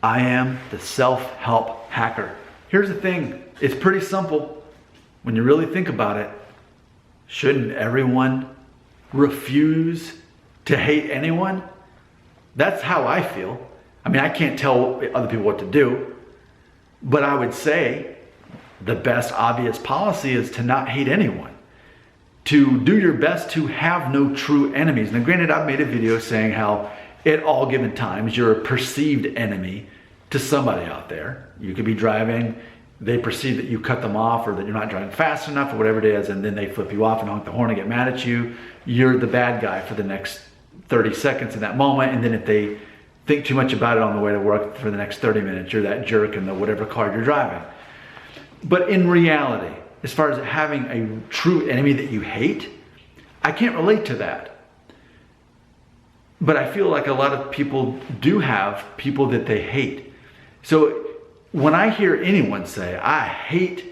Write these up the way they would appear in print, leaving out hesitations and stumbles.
I am the self-help hacker. Here's the thing, it's pretty simple. When you really think about it, shouldn't everyone refuse to hate anyone? That's how I feel. I mean, I can't tell other people what to do, but I would say the best obvious policy is to not hate anyone. To do your best to have no true enemies. Now granted, I've made a video saying how at all given times you're a perceived enemy to somebody out there. You could be driving, they perceive that you cut them off or that you're not driving fast enough or whatever it is, and then they flip you off and honk the horn and get mad at you. You're the bad guy for the next 30 seconds in that moment, and then if they think too much about it on the way to work for the next 30 minutes, you're that jerk in the whatever car you're driving. But in reality, as far as having a true enemy that you hate, I can't relate to that. But I feel like a lot of people do have people that they hate. So when I hear anyone say, I hate,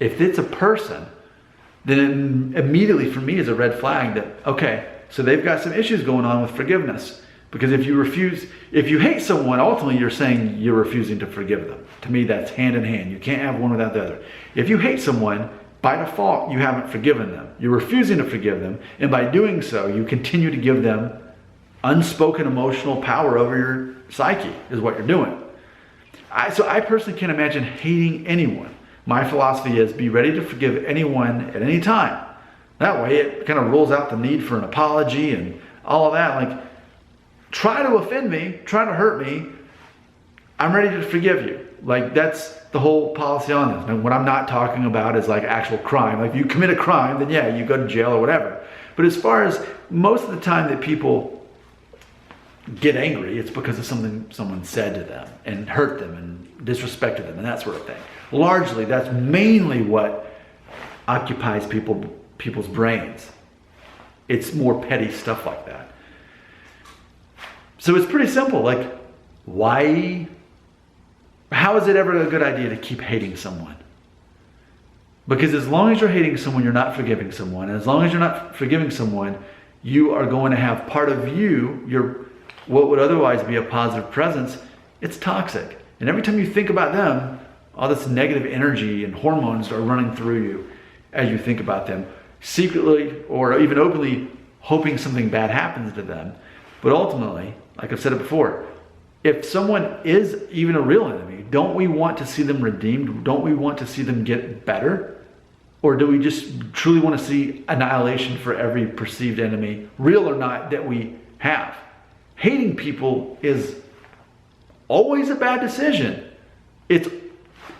if it's a person, then it immediately for me is a red flag that, okay, so they've got some issues going on with forgiveness. Because if you hate someone, ultimately you're saying you're refusing to forgive them. To me, that's hand in hand. You can't have one without the other. If you hate someone, by default, you haven't forgiven them. You're refusing to forgive them. And by doing so, you continue to give them unspoken emotional power over your psyche, is what you're doing. So I personally can't imagine hating anyone. My philosophy is be ready to forgive anyone at any time. That way it kind of rules out the need for an apology and all of that. Like, try to offend me, try to hurt me, I'm ready to forgive you. Like, that's the whole policy on this. And what I'm not talking about is like actual crime. Like, if you commit a crime, then yeah, you go to jail or whatever. But as far as most of the time that people get angry, it's because of something someone said to them and hurt them and disrespected them and that sort of thing. Largely, that's mainly what occupies people's brains. It's more petty stuff like that. So it's pretty simple. Like, how is it ever a good idea to keep hating someone? Because as long as you're hating someone, you're not forgiving someone. And as long as you're not forgiving someone, you are going to have part of you, what would otherwise be a positive presence, it's toxic. And every time you think about them, all this negative energy and hormones are running through you as you think about them, secretly or even openly hoping something bad happens to them. But ultimately, like I've said it before, if someone is even a real enemy, don't we want to see them redeemed? Don't we want to see them get better? Or do we just truly want to see annihilation for every perceived enemy, real or not, that we have? Hating people is always a bad decision. It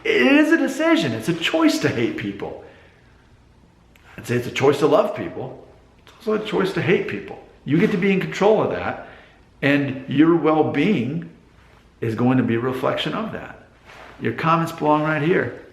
is a decision. It's a choice to hate people. I'd say it's a choice to love people. It's also a choice to hate people. You get to be in control of that, and your well-being is going to be a reflection of that. Your comments belong right here.